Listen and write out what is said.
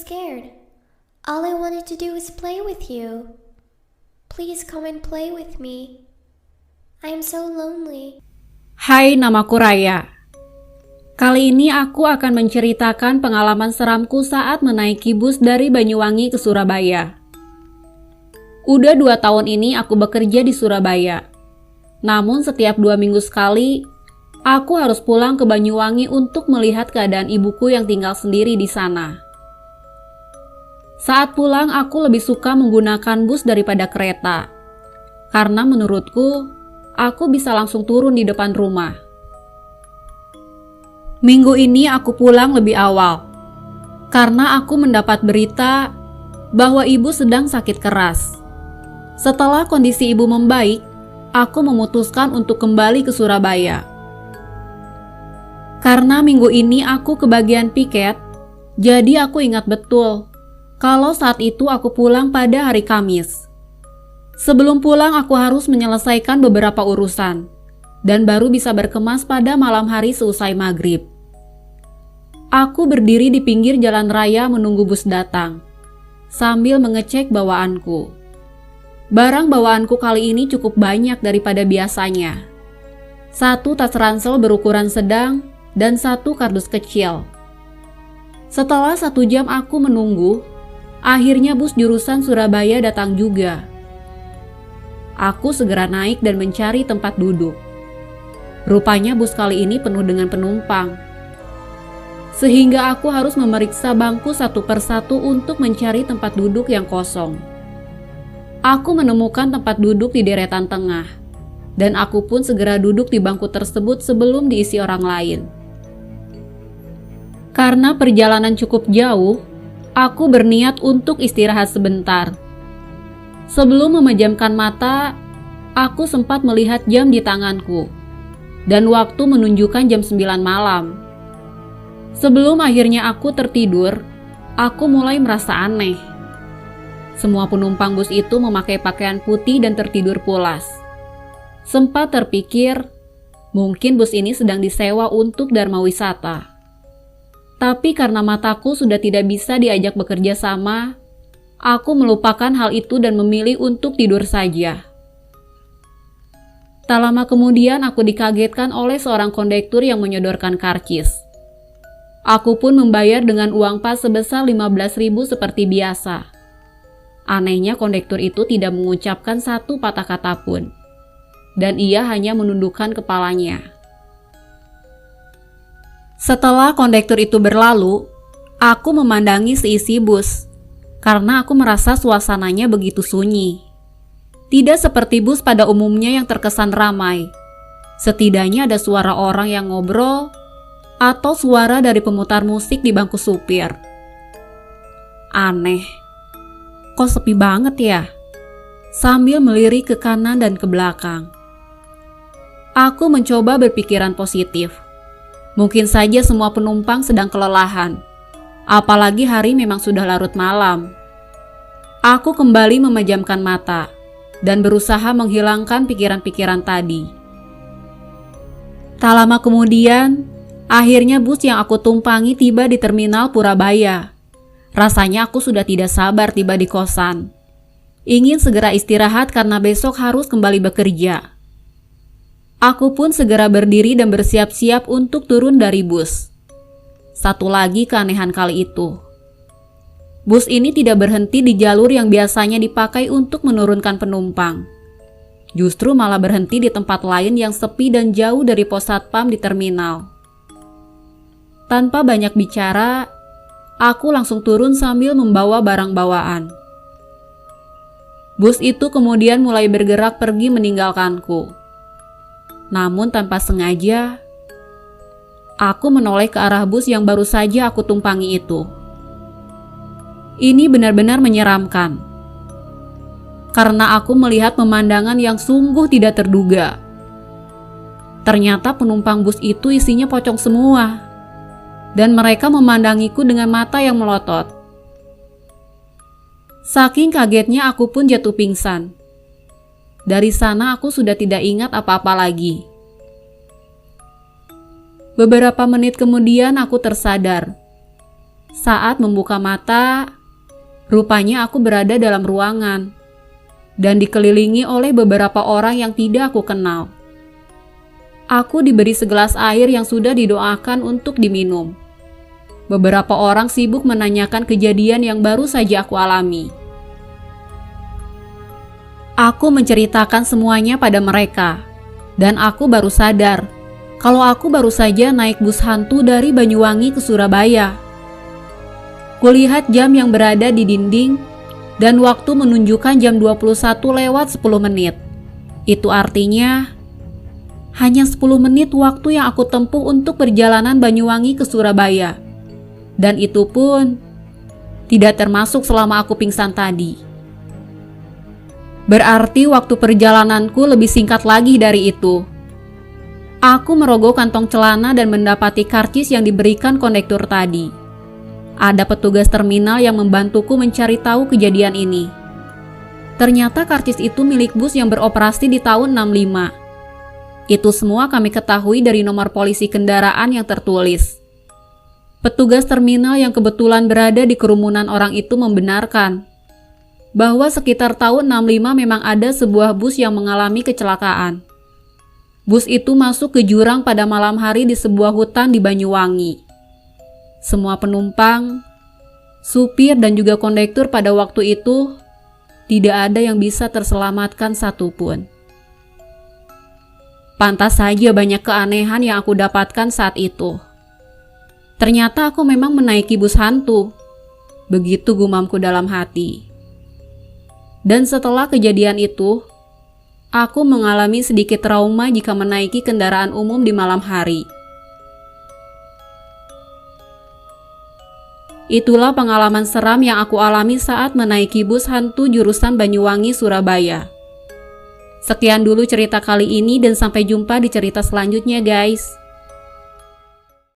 scared. All I wanted to do was play with you. Please come and play with me. I'm so lonely. Hai, namaku Raya. Kali ini aku akan menceritakan pengalaman seramku saat menaiki bus dari Banyuwangi ke Surabaya. Udah 2 tahun ini aku bekerja di Surabaya. Namun setiap 2 minggu sekali, aku harus pulang ke Banyuwangi untuk melihat keadaan ibuku yang tinggal sendiri di sana. Saat pulang, aku lebih suka menggunakan bus daripada kereta. Karena menurutku, aku bisa langsung turun di depan rumah. Minggu ini aku pulang lebih awal. Karena aku mendapat berita bahwa ibu sedang sakit keras. Setelah kondisi ibu membaik, aku memutuskan untuk kembali ke Surabaya. Karena minggu ini aku kebagian piket, jadi aku ingat betul kalau saat itu aku pulang pada hari Kamis. Sebelum pulang aku harus menyelesaikan beberapa urusan, dan baru bisa berkemas pada malam hari seusai maghrib. Aku berdiri di pinggir jalan raya menunggu bus datang, sambil mengecek bawaanku. Barang bawaanku kali ini cukup banyak daripada biasanya. 1 tas ransel berukuran sedang, dan 1 kardus kecil. Setelah 1 jam aku menunggu, akhirnya bus jurusan Surabaya datang juga. Aku segera naik dan mencari tempat duduk. Rupanya bus kali ini penuh dengan penumpang. Sehingga aku harus memeriksa bangku satu persatu untuk mencari tempat duduk yang kosong. Aku menemukan tempat duduk di deretan tengah, dan aku pun segera duduk di bangku tersebut sebelum diisi orang lain. Karena perjalanan cukup jauh, aku berniat untuk istirahat sebentar. Sebelum memejamkan mata, aku sempat melihat jam di tanganku, dan waktu menunjukkan jam 9 malam. Sebelum akhirnya aku tertidur, aku mulai merasa aneh. Semua penumpang bus itu memakai pakaian putih dan tertidur pulas. Sempat terpikir, mungkin bus ini sedang disewa untuk dharma wisata. Tapi karena mataku sudah tidak bisa diajak bekerja sama, aku melupakan hal itu dan memilih untuk tidur saja. Tak lama kemudian aku dikagetkan oleh seorang kondektur yang menyodorkan karcis. Aku pun membayar dengan uang pas sebesar 15.000 seperti biasa. Anehnya kondektur itu tidak mengucapkan 1 patah kata pun, dan ia hanya menundukkan kepalanya. Setelah kondektur itu berlalu, aku memandangi seisi bus, karena aku merasa suasananya begitu sunyi. Tidak seperti bus pada umumnya yang terkesan ramai. Setidaknya ada suara orang yang ngobrol, atau suara dari pemutar musik di bangku supir. Aneh, kok sepi banget ya? Sambil melirik ke kanan dan ke belakang. Aku mencoba berpikiran positif. Mungkin saja semua penumpang sedang kelelahan. Apalagi hari memang sudah larut malam. Aku kembali memejamkan mata dan berusaha menghilangkan pikiran-pikiran tadi. Tak lama kemudian, akhirnya bus yang aku tumpangi tiba di terminal Purabaya. Rasanya aku sudah tidak sabar tiba di kosan. Ingin segera istirahat karena besok harus kembali bekerja. Aku pun segera berdiri dan bersiap-siap untuk turun dari bus. Satu lagi keanehan kali itu. Bus ini tidak berhenti di jalur yang biasanya dipakai untuk menurunkan penumpang. Justru malah berhenti di tempat lain yang sepi dan jauh dari pos satpam di terminal. Tanpa banyak bicara, aku langsung turun sambil membawa barang bawaan. Bus itu kemudian mulai bergerak pergi meninggalkanku. Namun tanpa sengaja, aku menoleh ke arah bus yang baru saja aku tumpangi itu. Ini benar-benar menyeramkan. Karena aku melihat pemandangan yang sungguh tidak terduga. Ternyata penumpang bus itu isinya pocong semua. Dan mereka memandangiku dengan mata yang melotot. Saking kagetnya aku pun jatuh pingsan. Dari sana aku sudah tidak ingat apa-apa lagi. Beberapa menit kemudian aku tersadar. Saat membuka mata, rupanya aku berada dalam ruangan dan dikelilingi oleh beberapa orang yang tidak aku kenal. Aku diberi segelas air yang sudah didoakan untuk diminum. Beberapa orang sibuk menanyakan kejadian yang baru saja aku alami. Aku menceritakan semuanya pada mereka, dan aku baru sadar kalau aku baru saja naik bus hantu dari Banyuwangi ke Surabaya. Kulihat jam yang berada di dinding, dan waktu menunjukkan jam 21:10. Itu artinya hanya 10 menit waktu yang aku tempuh untuk perjalanan Banyuwangi ke Surabaya. Dan itu pun tidak termasuk selama aku pingsan tadi. Berarti waktu perjalananku lebih singkat lagi dari itu. Aku merogoh kantong celana dan mendapati karcis yang diberikan kondektur tadi. Ada petugas terminal yang membantuku mencari tahu kejadian ini. Ternyata karcis itu milik bus yang beroperasi di tahun 65. Itu semua kami ketahui dari nomor polisi kendaraan yang tertulis. Petugas terminal yang kebetulan berada di kerumunan orang itu membenarkan bahwa sekitar tahun 65 memang ada sebuah bus yang mengalami kecelakaan. Bus itu masuk ke jurang pada malam hari di sebuah hutan di Banyuwangi. Semua penumpang, supir dan juga kondektur pada waktu itu tidak ada yang bisa terselamatkan satupun. Pantas saja banyak keanehan yang aku dapatkan saat itu. Ternyata aku memang menaiki bus hantu. Begitu gumamku dalam hati. Dan setelah kejadian itu, aku mengalami sedikit trauma jika menaiki kendaraan umum di malam hari. Itulah pengalaman seram yang aku alami saat menaiki bus hantu jurusan Banyuwangi, Surabaya. Sekian dulu cerita kali ini dan sampai jumpa di cerita selanjutnya guys.